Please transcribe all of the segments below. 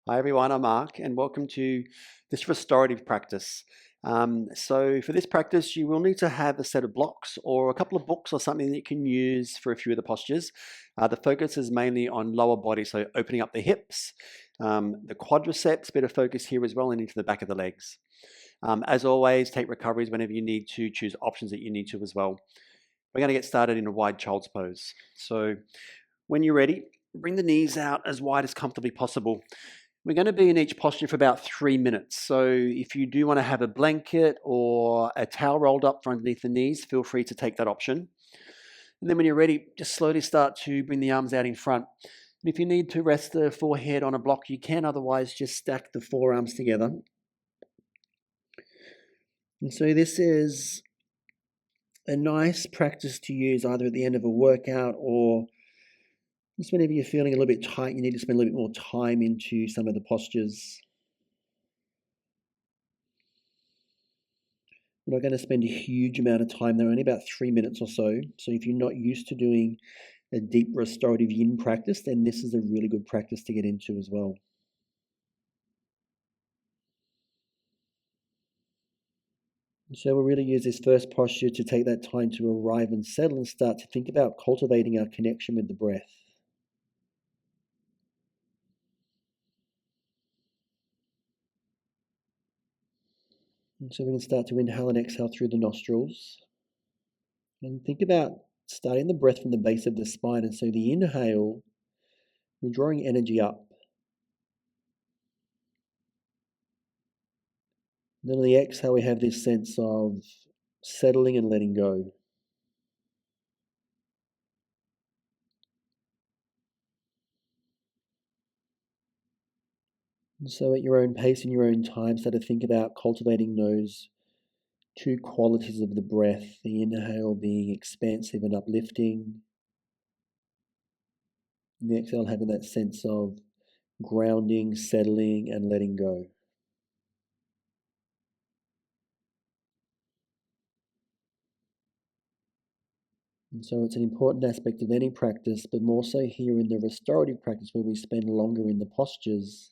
Hi everyone, I'm Mark and welcome to this restorative practice. So for this practice, you will need to have a set of blocks or a couple of books or something that you can use for a few of the postures. The focus is mainly on lower body, so opening up the hips, the quadriceps, bit of focus here as well, and into the back of the legs. As always, take recoveries whenever you need to, choose options that you need to as well. We're going to get started in a wide child's pose. So when you're ready, bring the knees out as wide as comfortably possible. We're going to be in each posture for about 3 minutes. So if you do want to have a blanket or a towel rolled up for underneath the knees, feel free to take that option. And then when you're ready, just slowly start to bring the arms out in front. And if you need to rest the forehead on a block, you can. Otherwise, just stack the forearms together. And so this is a nice practice to use either at the end of a workout or just whenever you're feeling a little bit tight, you need to spend a little bit more time into some of the postures. We're not going to spend a huge amount of time there, only about 3 minutes or so. So if you're not used to doing a deep restorative yin practice, then this is a really good practice to get into as well. So we'll really use this first posture to take that time to arrive and settle and start to think about cultivating our connection with the breath. And so we can start to inhale and exhale through the nostrils. And think about starting the breath from the base of the spine. And so the inhale, we're drawing energy up. And then on the exhale, we have this sense of settling and letting go. And so at your own pace, in your own time, start to think about cultivating those two qualities of the breath, the inhale being expansive and uplifting, and the exhale having that sense of grounding, settling, and letting go. And so it's an important aspect of any practice, but more so here in the restorative practice where we spend longer in the postures.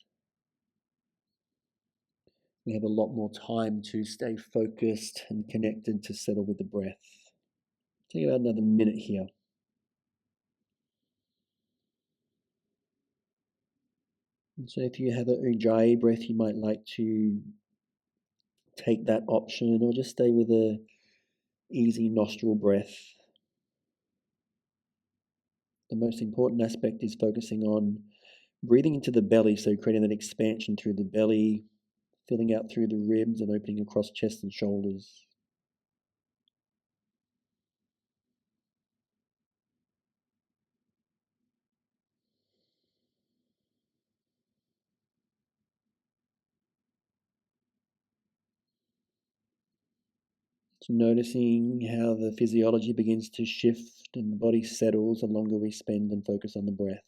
We have a lot more time to stay focused and connected to settle with the breath. Take about another minute here. And so if you have an ujjayi breath, you might like to take that option or just stay with a easy nostril breath. The most important aspect is focusing on breathing into the belly, so creating that expansion through the belly, filling out through the ribs and opening across chest and shoulders. So noticing how the physiology begins to shift and the body settles the longer we spend and focus on the breath.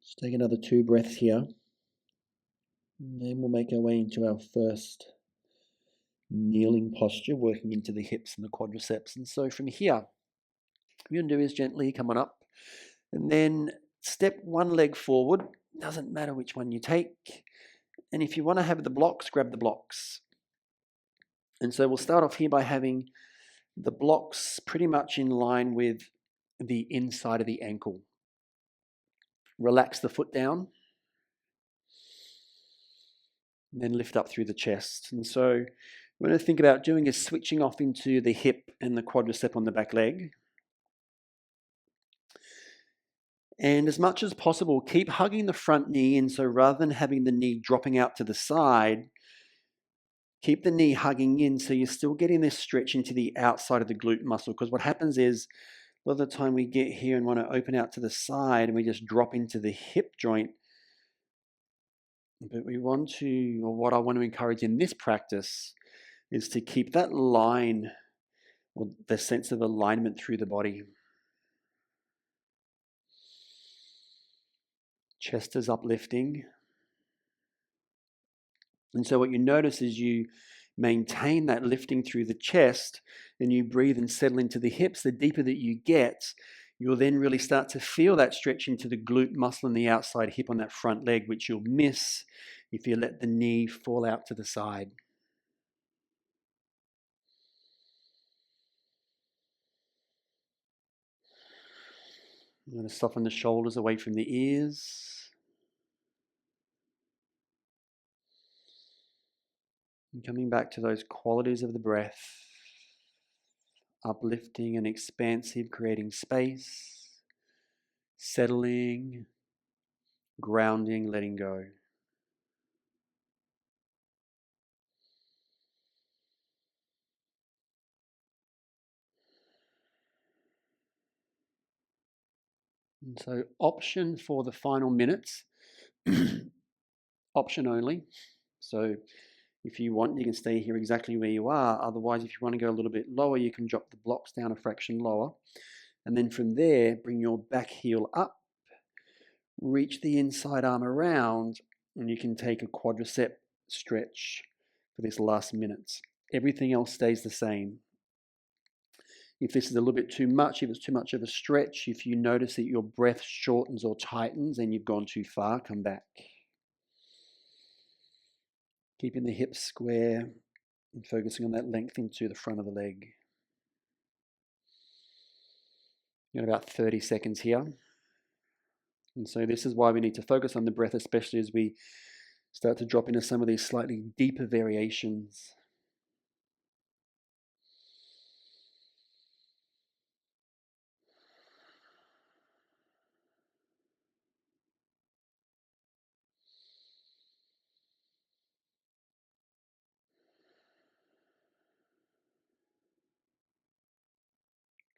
Just take another 2 breaths here. And then we'll make our way into our first kneeling posture, working into the hips and the quadriceps. And so from here, what you're going to do is gently come on up and then step one leg forward. Doesn't matter which one you take. And if you want to have the blocks, grab the blocks. And so we'll start off here by having the blocks pretty much in line with the inside of the ankle. Relax the foot down. And then lift up through the chest. And so what I'm going to think about doing is switching off into the hip and the quadricep on the back leg. And as much as possible, keep hugging the front knee in. So rather than having the knee dropping out to the side, keep the knee hugging in so you're still getting this stretch into the outside of the glute muscle. Because what happens is a lot of the time we get here and want to open out to the side and we just drop into the hip joint. But we want to, or what I want to encourage in this practice is to keep that line or the sense of alignment through the body. Chest is uplifting. And so what you notice is you maintain that lifting through the chest, and you breathe and settle into the hips, the deeper that you get, you'll then really start to feel that stretch into the glute muscle in the outside hip on that front leg, which you'll miss if you let the knee fall out to the side. I'm going to soften the shoulders away from the ears. And coming back to those qualities of the breath, uplifting and expansive, creating space, settling, grounding, letting go. And so option for the final minutes, option only. So if you want, you can stay here exactly where you are. Otherwise, if you want to go a little bit lower, you can drop the blocks down a fraction lower. And then from there, bring your back heel up, reach the inside arm around, and you can take a quadricep stretch for this last minute. Everything else stays the same. If this is a little bit too much, if it's too much of a stretch, if you notice that your breath shortens or tightens and you've gone too far, come back. Keeping the hips square and focusing on that length into the front of the leg. You've got about 30 seconds here. And so this is why we need to focus on the breath, especially as we start to drop into some of these slightly deeper variations.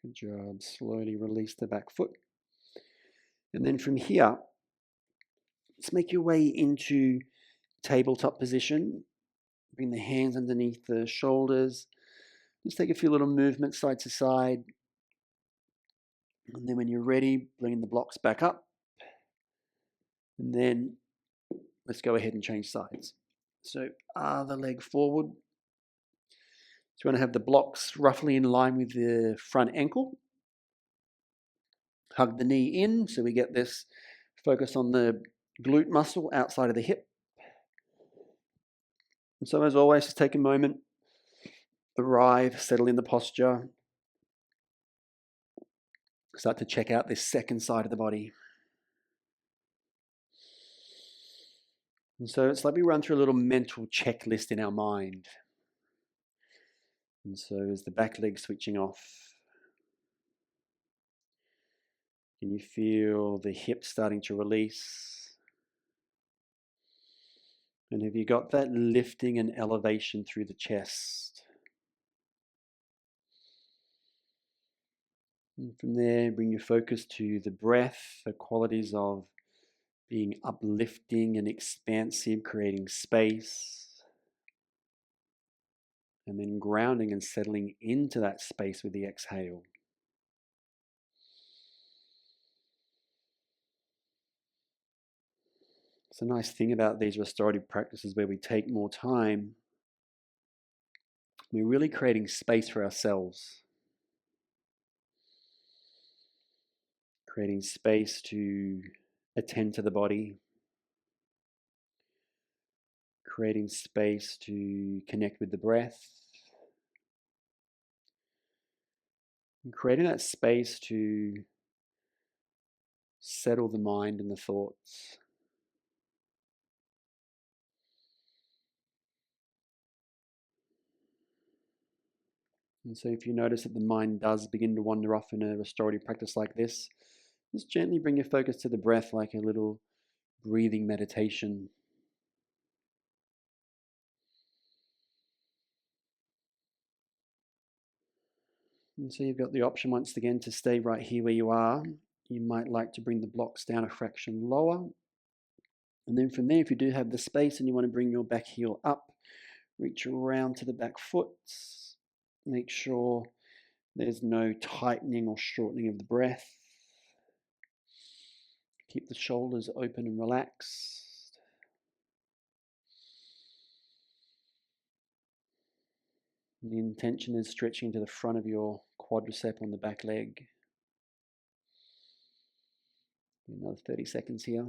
Good job. Slowly release the back foot. And then from here, let's make your way into tabletop position. Bring the hands underneath the shoulders. Just take a few little movements side to side. And then when you're ready, bring the blocks back up. And then let's go ahead and change sides. So other leg forward. So you want to have the blocks roughly in line with the front ankle. Hug the knee in so we get this focus on the glute muscle outside of the hip. And so as always, just take a moment, arrive, settle in the posture. Start to check out this second side of the body. And so it's like we run through a little mental checklist in our mind. And so is the back leg switching off? Can you feel the hips starting to release? And have you got that lifting and elevation through the chest? And from there, bring your focus to the breath, the qualities of being uplifting and expansive, creating space. And then grounding and settling into that space with the exhale. It's a nice thing about these restorative practices where we take more time. We're really creating space for ourselves. Creating space to attend to the body. Creating space to connect with the breath. And creating that space to settle the mind and the thoughts. And so if you notice that the mind does begin to wander off in a restorative practice like this, just gently bring your focus to the breath like a little breathing meditation. And so you've got the option once again to stay right here where you are. You might like to bring the blocks down a fraction lower. And then from there, if you do have the space and you want to bring your back heel up, reach around to the back foot. Make sure there's no tightening or shortening of the breath. Keep the shoulders open and relaxed. And the intention is stretching to the front of your quadricep on the back leg. Another 30 seconds here.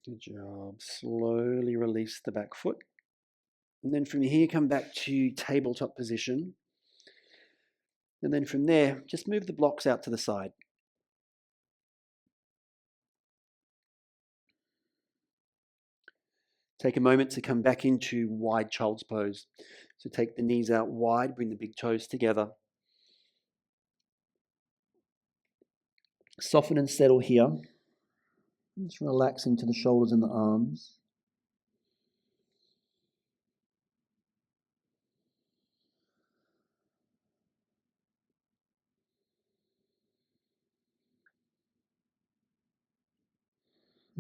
Good job. Slowly release the back foot. And then from here, come back to tabletop position. And then from there, just move the blocks out to the side. Take a moment to come back into wide child's pose. So take the knees out wide, bring the big toes together. Soften and settle here. Just relax into the shoulders and the arms.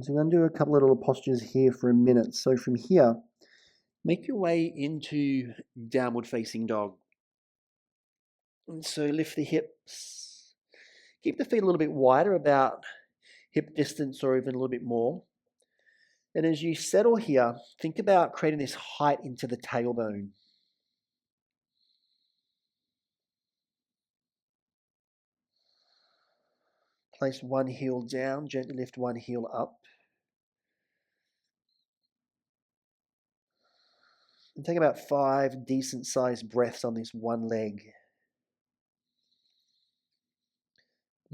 So we're going to do a couple of little postures here for a minute. So from here, make your way into downward facing dog. And so lift the hips. Keep the feet a little bit wider, about hip distance or even a little bit more. And as you settle here, think about creating this height into the tailbone. Place one heel down, gently lift one heel up. And take about 5 decent sized breaths on this one leg.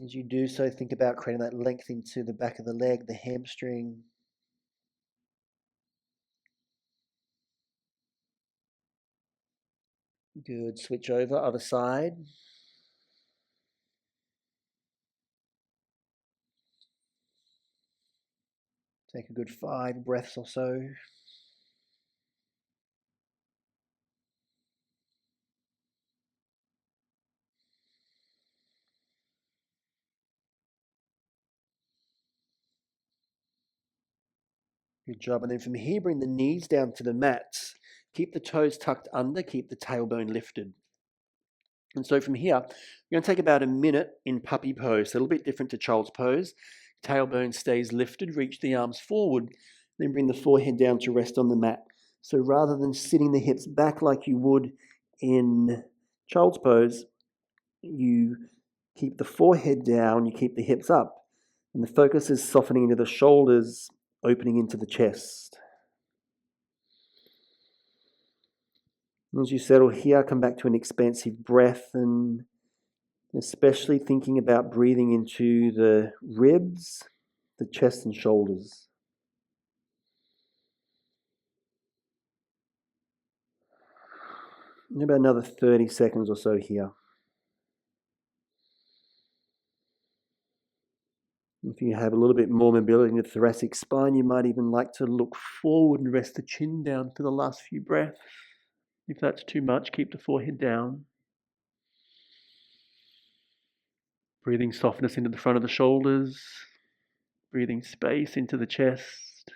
As you do so, think about creating that length into the back of the leg, the hamstring. Good. Switch over, other side. Take a good 5 breaths or so. Good job. And then from here, bring the knees down to the mats. Keep the toes tucked under, keep the tailbone lifted. And so from here, we're going to take about a minute in puppy pose. So a little bit different to child's pose. Tailbone stays lifted, reach the arms forward, then bring the forehead down to rest on the mat. So rather than sitting the hips back like you would in child's pose, you keep the forehead down, you keep the hips up. And the focus is softening into the shoulders, opening into the chest. As you settle here, come back to an expansive breath, and especially thinking about breathing into the ribs, the chest and shoulders. And about another 30 seconds or so here. If you have a little bit more mobility in the thoracic spine, you might even like to look forward and rest the chin down for the last few breaths. If that's too much, keep the forehead down. Breathing softness into the front of the shoulders. Breathing space into the chest.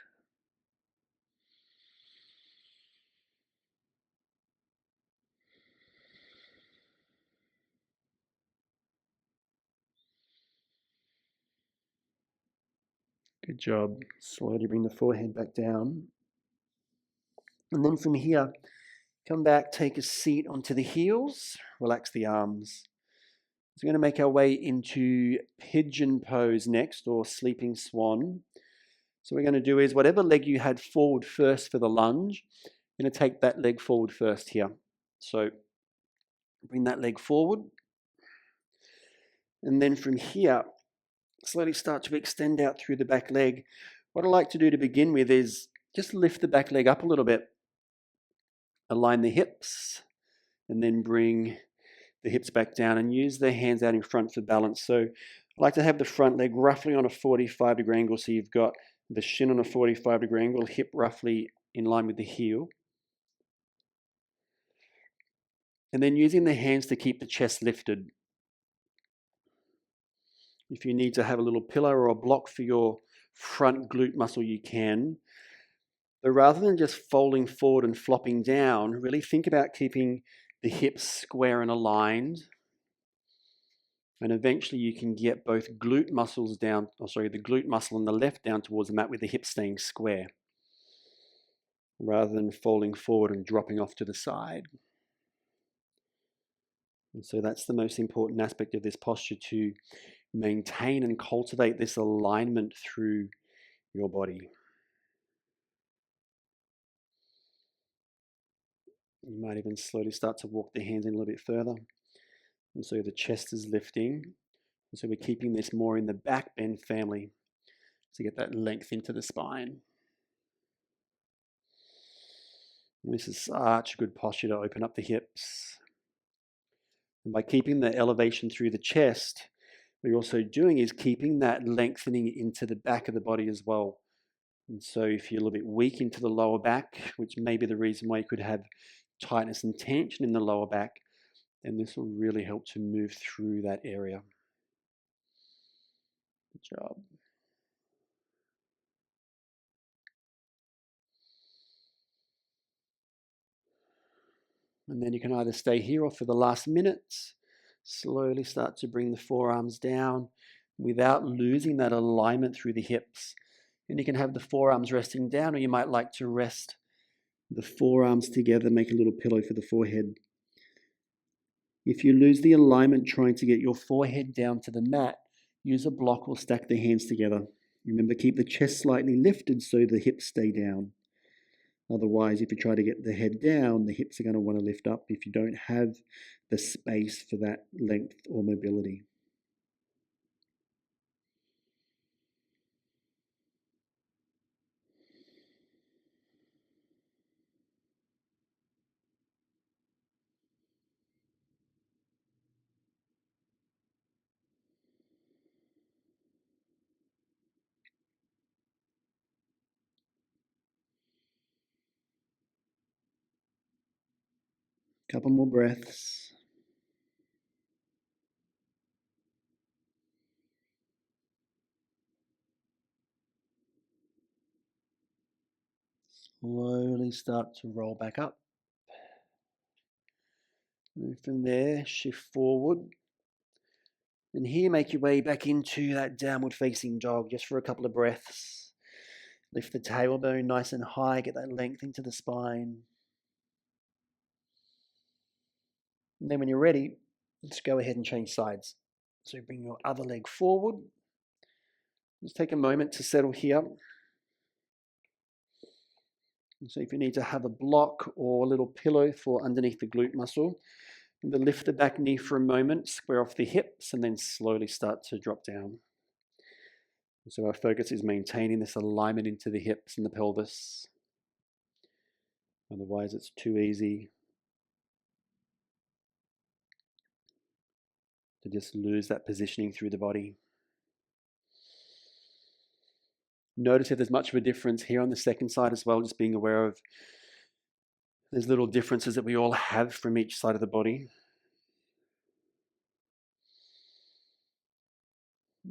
Good job. Slowly bring the forehead back down. And then from here, come back, take a seat onto the heels, relax the arms. So we're going to make our way into pigeon pose next, or sleeping swan. So what we're going to do is whatever leg you had forward first for the lunge, you're going to take that leg forward first here. So bring that leg forward. And then from here, slowly start to extend out through the back leg. What I like to do to begin with is just lift the back leg up a little bit. Align the hips, and then bring the hips back down and use the hands out in front for balance. So I like to have the front leg roughly on a 45-degree angle. So you've got the shin on a 45-degree angle, hip roughly in line with the heel. And then using the hands to keep the chest lifted. If you need to have a little pillow or a block for your front glute muscle, you can. But rather than just folding forward and flopping down, really think about keeping the hips square and aligned. And eventually you can get both glute muscles down, the glute muscle on the left down towards the mat with the hips staying square, rather than folding forward and dropping off to the side. And so that's the most important aspect of this posture, to maintain and cultivate this alignment through your body. You might even slowly start to walk the hands in a little bit further. And so the chest is lifting. And so we're keeping this more in the back bend family to get that length into the spine. And this is such a good posture to open up the hips. And by keeping the elevation through the chest, what you're also doing is keeping that lengthening into the back of the body as well. And so if you're a little bit weak into the lower back, which may be the reason why you could have tightness and tension in the lower back, then this will really help to move through that area. Good job. And then you can either stay here, or for the last minute, slowly start to bring the forearms down without losing that alignment through the hips. And you can have the forearms resting down, or you might like to rest the forearms together, make a little pillow for the forehead. If you lose the alignment trying to get your forehead down to the mat, use a block or stack the hands together. Remember, keep the chest slightly lifted so the hips stay down. Otherwise, if you try to get the head down, the hips are going to want to lift up if you don't have the space for that length or mobility. Couple more breaths. Slowly start to roll back up. Move from there, shift forward. And here, make your way back into that downward facing dog just for a couple of breaths. Lift the tailbone nice and high, get that length into the spine. And then when you're ready, just go ahead and change sides. So bring your other leg forward. Just take a moment to settle here. So if you need to have a block or a little pillow for underneath the glute muscle, and then lift the back knee for a moment, square off the hips, and then slowly start to drop down. So our focus is maintaining this alignment into the hips and the pelvis. Otherwise, it's too easy to just lose that positioning through the body. Notice if there's much of a difference here on the second side as well, just being aware of there's little differences that we all have from each side of the body.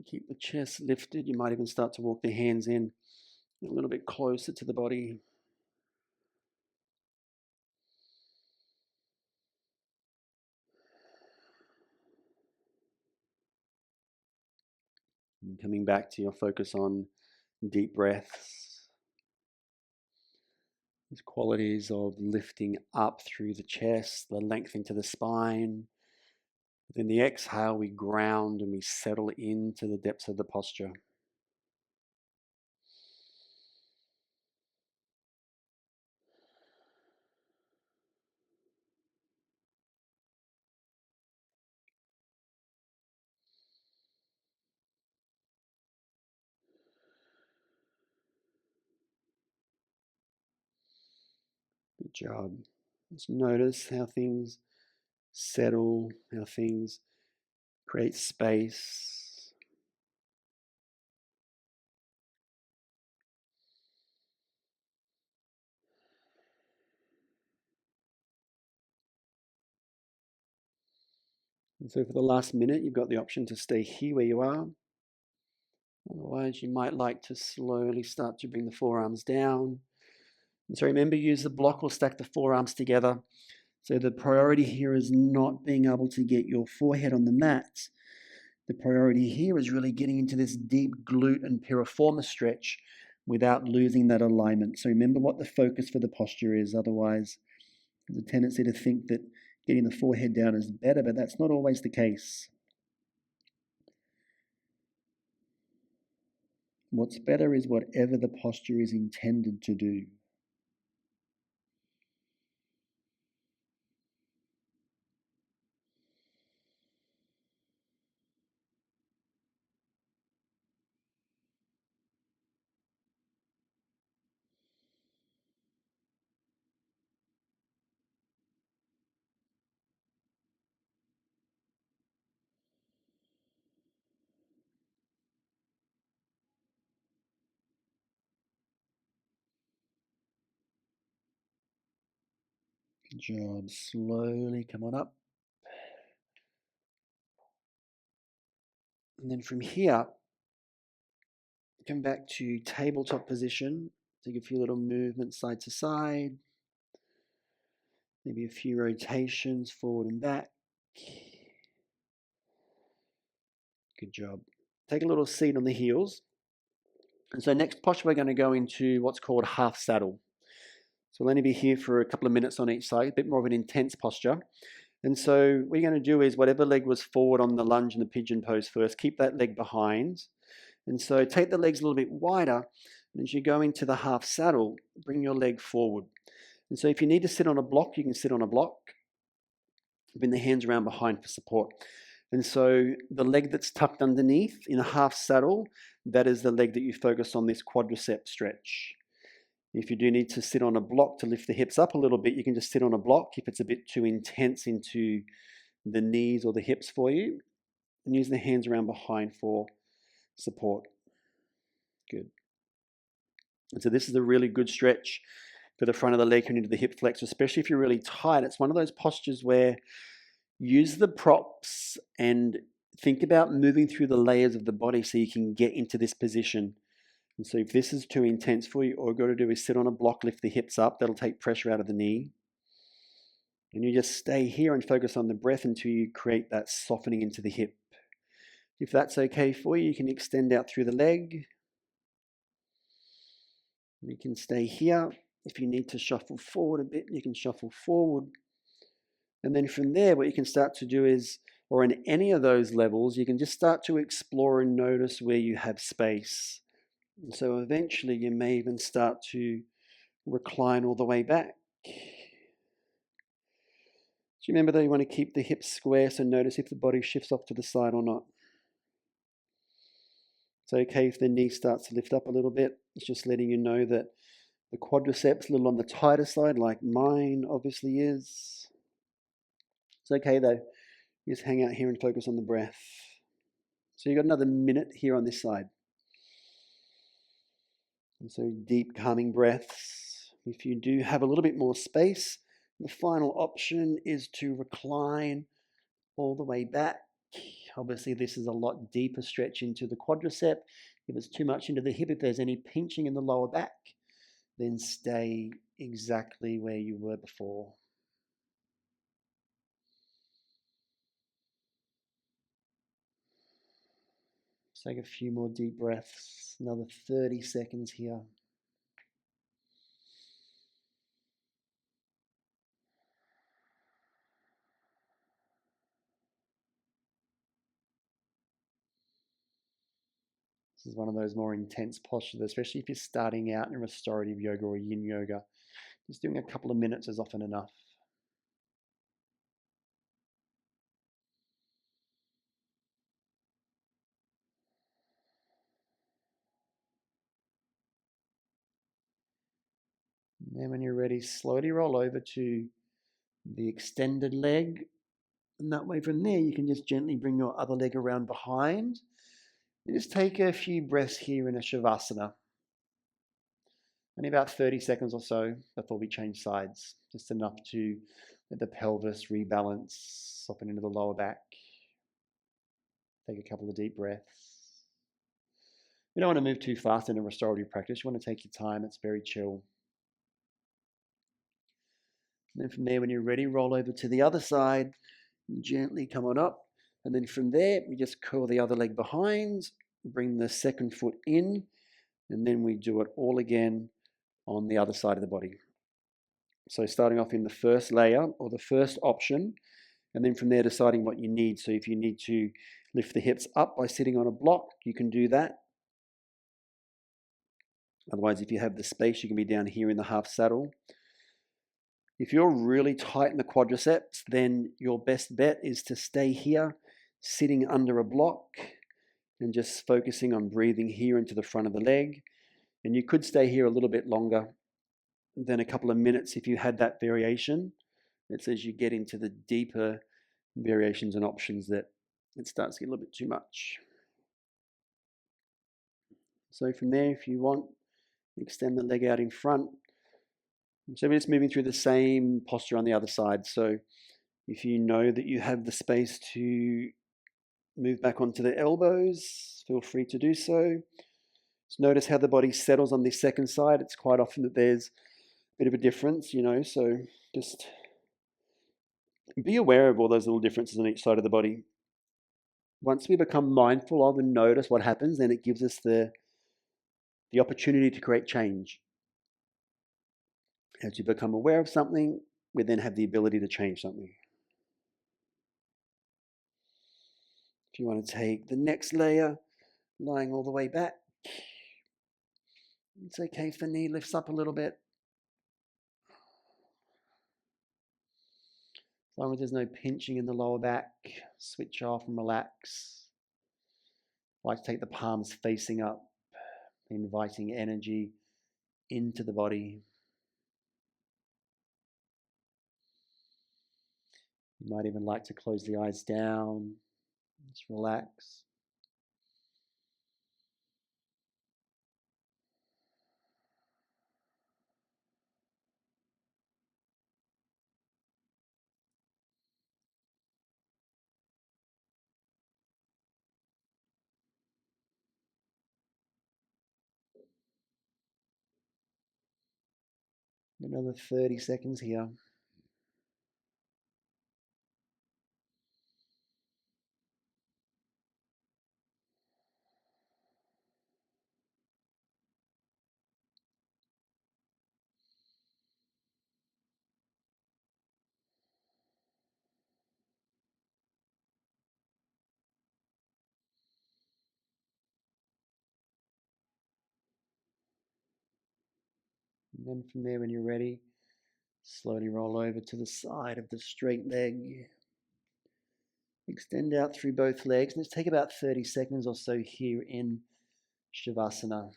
Keep the chest lifted. You might even start to walk the hands in a little bit closer to the body. And coming back to your focus on deep breaths. These qualities of lifting up through the chest, the length into the spine. Then the exhale, we ground and we settle into the depths of the posture. Good job. Just notice how things settle, how things create space. And so for the last minute, you've got the option to stay here where you are, Otherwise, you might like to slowly start to bring the forearms down. And so remember, use the block or stack the forearms together. So the priority here is not being able to get your forehead on the mat. The priority here is really getting into this deep glute and piriformis stretch without losing that alignment. So remember what the focus for the posture is. Otherwise, there's a tendency to think that getting the forehead down is better, but that's not always the case. What's better is whatever the posture is intended to do. Good job. Slowly come on up. And then from here, come back to tabletop position. Take a few little movements side to side. Maybe a few rotations forward and back. Good job. Take a little seat on the heels. And so next posture, we're going to go into what's called half saddle. So we'll only be here for a couple of minutes on each side, a bit more of an intense posture. And so what you're going to do is whatever leg was forward on the lunge and the pigeon pose first, keep that leg behind. And so take the legs a little bit wider. And as you go into the half saddle, bring your leg forward. And so if you need to sit on a block, you can sit on a block. Bring the hands around behind for support. And so the leg that's tucked underneath in a half saddle, that is the leg that you focus on this quadricep stretch. If you do need to sit on a block to lift the hips up a little bit, you can just sit on a block if it's a bit too intense into the knees or the hips for you. And use the hands around behind for support. Good. And so this is a really good stretch for the front of the leg and into the hip flexor, especially if you're really tight. It's one of those postures where use the props and think about moving through the layers of the body so you can get into this position. And so if this is too intense for you, all you've got to do is sit on a block, lift the hips up. That'll take pressure out of the knee. And you just stay here and focus on the breath until you create that softening into the hip. If that's okay for you, you can extend out through the leg. You can stay here. If you need to shuffle forward a bit, you can shuffle forward. And then from there, what you can start to do is, or in any of those levels, you can just start to explore and notice where you have space. And so eventually you may even start to recline all the way back. So remember though, you want to keep the hips square, so notice if the body shifts off to the side or not. It's okay if the knee starts to lift up a little bit. It's just letting you know that the quadriceps a little on the tighter side, like mine obviously is. It's okay though. Just hang out here and focus on the breath. So you've got another minute here on this side. And so deep calming breaths. If you do have a little bit more space, the final option is to recline all the way back. Obviously, this is a lot deeper stretch into the quadricep. If it's too much into the hip, if there's any pinching in the lower back, then stay exactly where you were before. Take a few more deep breaths, another 30 seconds here. This is one of those more intense postures, especially if you're starting out in restorative yoga or yin yoga. Just doing a couple of minutes is often enough. And then when you're ready, slowly roll over to the extended leg. And that way from there, you can just gently bring your other leg around behind. And just take a few breaths here in a Shavasana. Only about 30 seconds or so before we change sides. Just enough to let the pelvis rebalance, soften into the lower back. Take a couple of deep breaths. You don't want to move too fast in a restorative practice. You want to take your time. It's very chill. And then from there, when you're ready, roll over to the other side. Gently come on up. And then from there, we just curl the other leg behind. Bring the second foot in. And then we do it all again on the other side of the body. So starting off in the first layer or the first option. And then from there, deciding what you need. So if you need to lift the hips up by sitting on a block, you can do that. Otherwise, if you have the space, you can be down here in the half saddle. If you're really tight in the quadriceps, then your best bet is to stay here, sitting under a block and just focusing on breathing here into the front of the leg. And you could stay here a little bit longer than a couple of minutes if you had that variation. It's as you get into the deeper variations and options that it starts to get a little bit too much. So from there, if you want, extend the leg out in front. So we're just moving through the same posture on the other side. So if you know that you have the space to move back onto the elbows, feel free to do so. Just notice how the body settles on this second side. It's quite often that there's a bit of a difference, so just be aware of all those little differences on each side of the body. Once we become mindful of and notice what happens, then it gives us the opportunity to create change. As you become aware of something, we then have the ability to change something. If you want to take the next layer, lying all the way back, it's okay if the knee lifts up a little bit. As long as there's no pinching in the lower back, switch off and relax. I like to take the palms facing up, inviting energy into the body. You might even like to close the eyes down. Just relax. Another 30 seconds here. And then from there, when you're ready, slowly roll over to the side of the straight leg. Extend out through both legs. Let's take about 30 seconds or so here in Shavasana.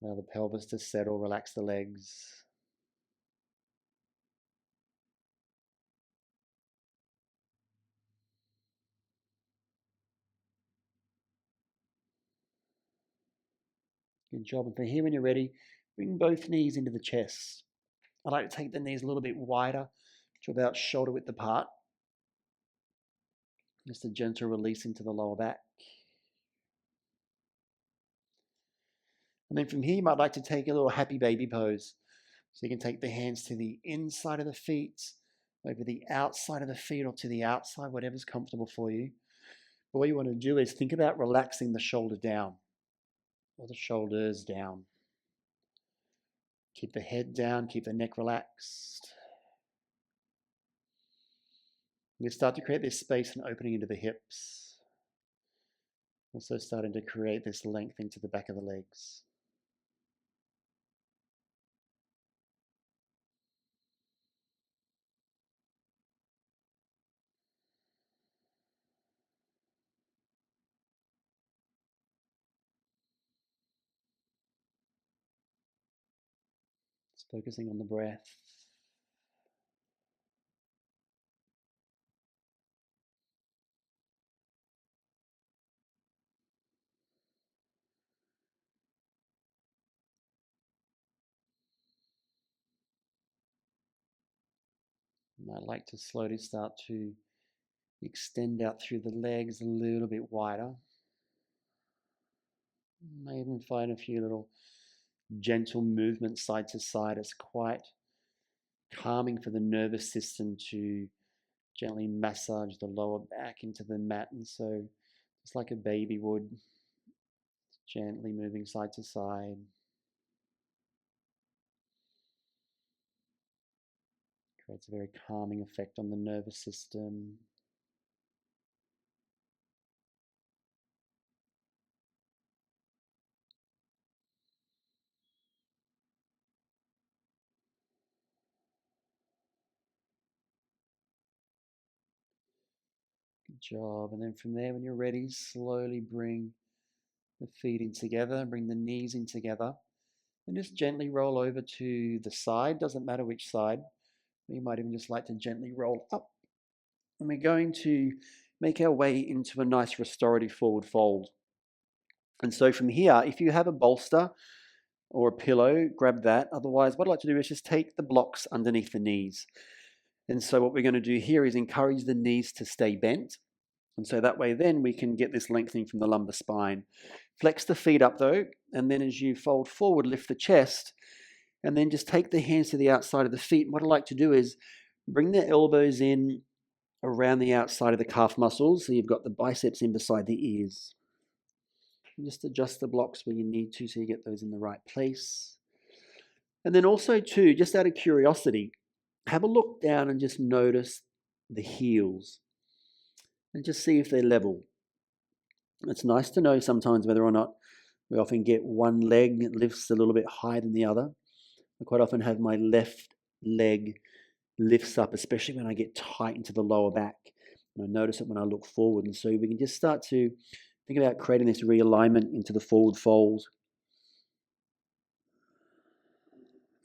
Allow the pelvis to settle, relax the legs. Good job. And for here, when you're ready, bring both knees into the chest. I like to take the knees a little bit wider to about shoulder width apart. Just a gentle release into the lower back. And then from here, you might like to take a little happy baby pose. So you can take the hands to the inside of the feet, over the outside of the feet, or to the outside, whatever's comfortable for you. But what you want to do is think about relaxing the shoulder down, or the shoulders down. Keep the head down, keep the neck relaxed. You start to create this space and opening into the hips. Also starting to create this length into the back of the legs. Just focusing on the breath. might like to slowly start to extend out through the legs a little bit wider. May even find a few little gentle movements side to side. It's quite calming for the nervous system to gently massage the lower back into the mat, and so just like a baby would, gently moving side to side. Creates a very calming effect on the nervous system. Good job. And then from there, when you're ready, slowly bring the feet in together, bring the knees in together, and just gently roll over to the side. Doesn't matter which side. You might even just like to gently roll up. And we're going to make our way into a nice restorative forward fold. And so from here, if you have a bolster or a pillow, grab that. Otherwise, what I'd like to do is just take the blocks underneath the knees. And so what we're going to do here is encourage the knees to stay bent. And so that way then we can get this lengthening from the lumbar spine. Flex the feet up though, and then as you fold forward, lift the chest, and then just take the hands to the outside of the feet. And what I like to do is bring the elbows in around the outside of the calf muscles, so you've got the biceps in beside the ears. And just adjust the blocks where you need to so you get those in the right place. And then also too, just out of curiosity, have a look down and just notice the heels and just see if they're level. It's nice to know sometimes whether or not we often get one leg that lifts a little bit higher than the other. I quite often have my left leg lifts up, especially when I get tight into the lower back. And I notice it when I look forward. And so we can just start to think about creating this realignment into the forward fold.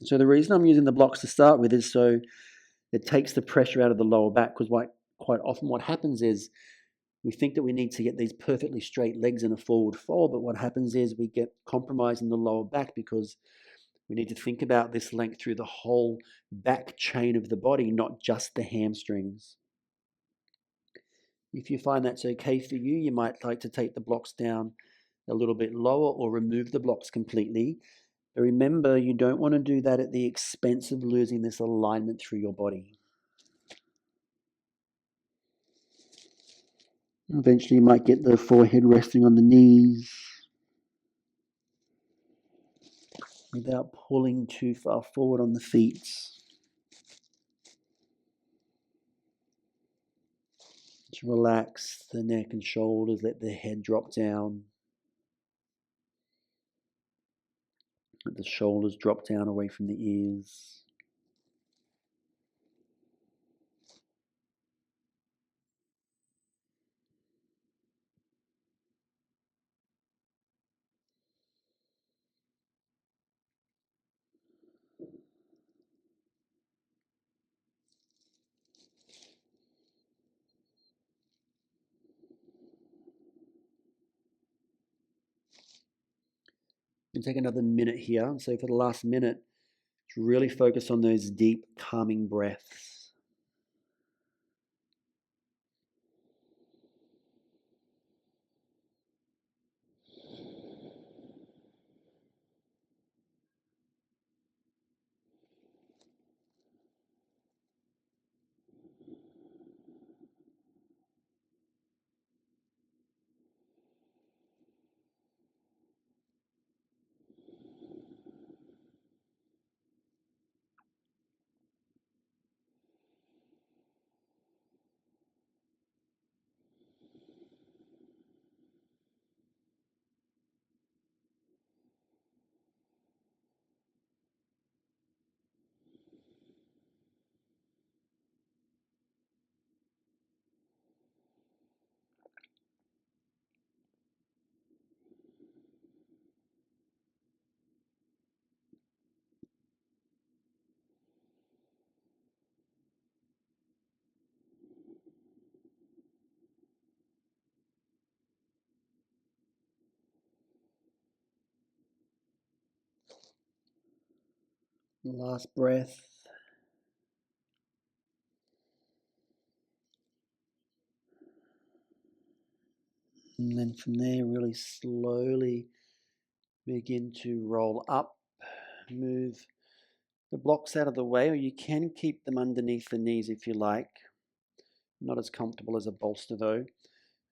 So the reason I'm using the blocks to start with is so it takes the pressure out of the lower back, because quite often what happens is we think that we need to get these perfectly straight legs in a forward fold, but what happens is we get compromised in the lower back because we need to think about this length through the whole back chain of the body, not just the hamstrings. If you find that's okay for you, you might like to take the blocks down a little bit lower or remove the blocks completely. But remember, you don't want to do that at the expense of losing this alignment through your body. Eventually, you might get the forehead resting on the knees without pulling too far forward on the feet. Just relax the neck and shoulders, let the head drop down. Let the shoulders drop down away from the ears. And take another minute here. So for the last minute, really focus on those deep, calming breaths. Last breath. And then from there, really slowly begin to roll up, move the blocks out of the way, or you can keep them underneath the knees if you like. Not as comfortable as a bolster though.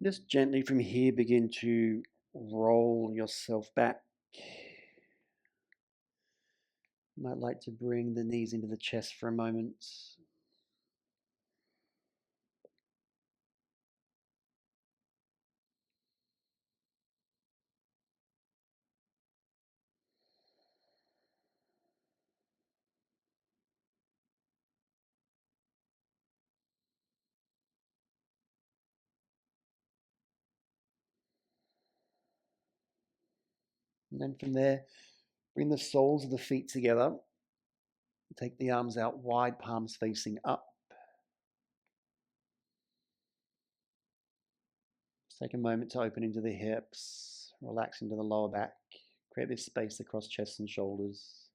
Just gently from here begin to roll yourself back. You might like to bring the knees into the chest for a moment. And then from there, bring the soles of the feet together. Take the arms out wide, palms facing up. Just take a moment to open into the hips, relax into the lower back. Create this space across chest and shoulders.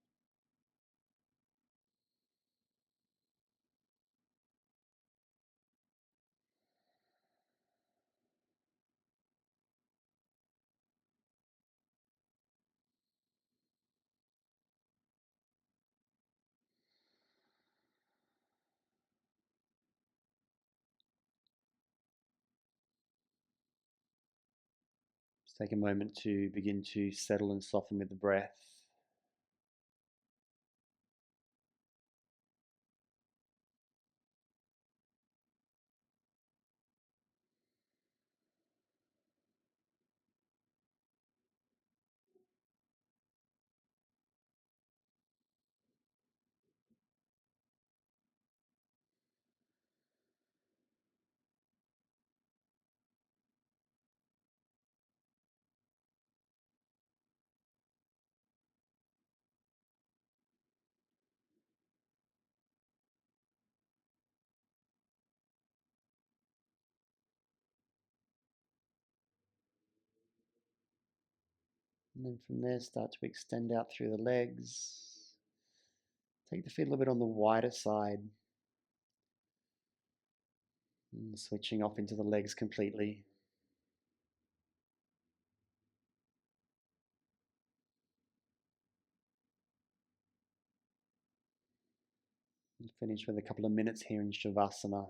Just take a moment to begin to settle and soften with the breath. And then from there, start to extend out through the legs. Take the feet a little bit on the wider side. And switching off into the legs completely. And finish with a couple of minutes here in Shavasana.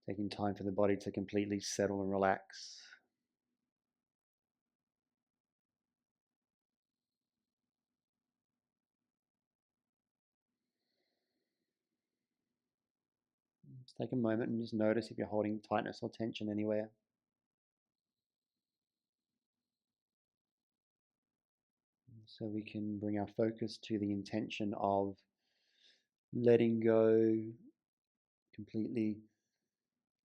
Taking time for the body to completely settle and relax. Just take a moment and just notice if you're holding tightness or tension anywhere. So we can bring our focus to the intention of letting go, completely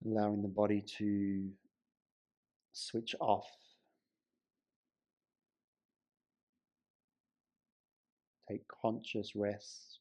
allowing the body to switch off, take conscious rest.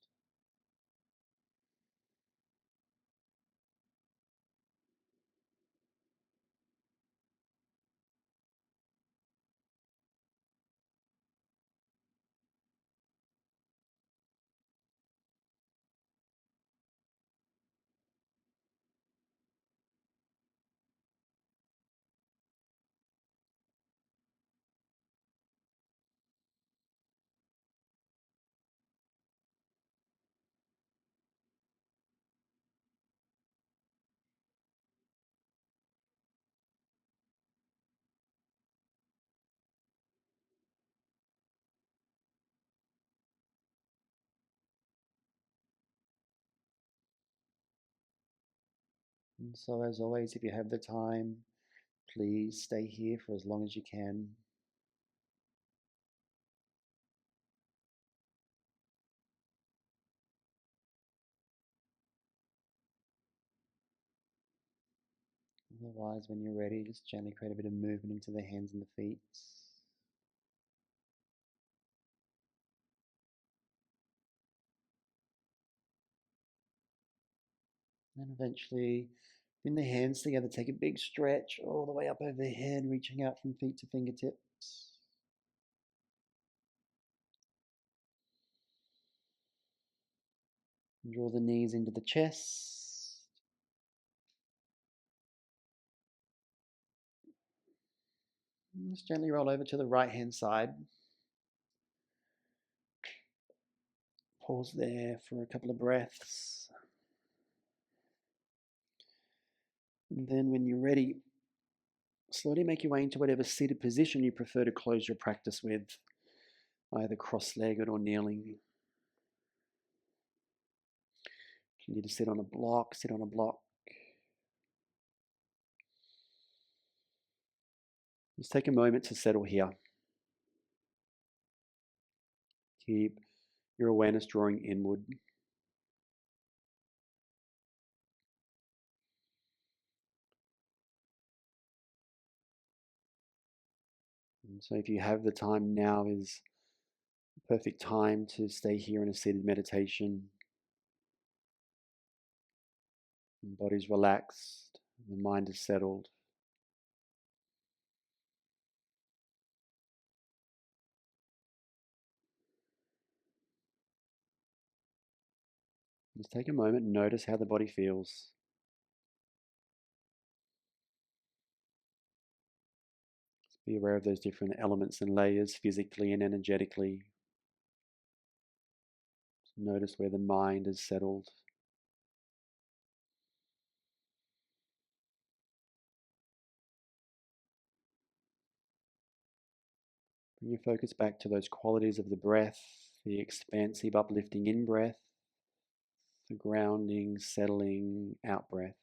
And so as always, if you have the time, please stay here for as long as you can. Otherwise, when you're ready, just gently create a bit of movement into the hands and the feet. And eventually, bring the hands together, take a big stretch all the way up over the head, reaching out from feet to fingertips. Draw the knees into the chest. Just gently roll over to the right-hand side. Pause there for a couple of breaths. And then when you're ready, slowly make your way into whatever seated position you prefer to close your practice with, either cross-legged or kneeling. If you need to sit on a block, sit on a block. Just take a moment to settle here. Keep your awareness drawing inward. And so if you have the time, now is the perfect time to stay here in a seated meditation. The body's relaxed, the mind is settled. Just take a moment and notice how the body feels. Be aware of those different elements and layers physically and energetically. Notice where the mind is settled. Bring your focus back to those qualities of the breath, the expansive, uplifting in-breath, the grounding, settling out-breath.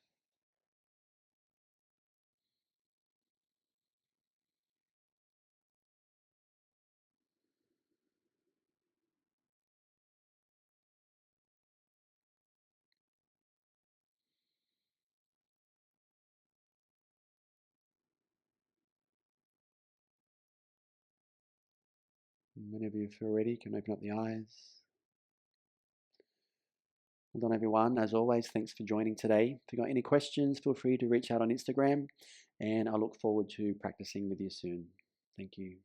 And whenever you feel ready, you can open up the eyes. Well done, everyone. As always, thanks for joining today. If you've got any questions, feel free to reach out on Instagram, and I look forward to practicing with you soon. Thank you.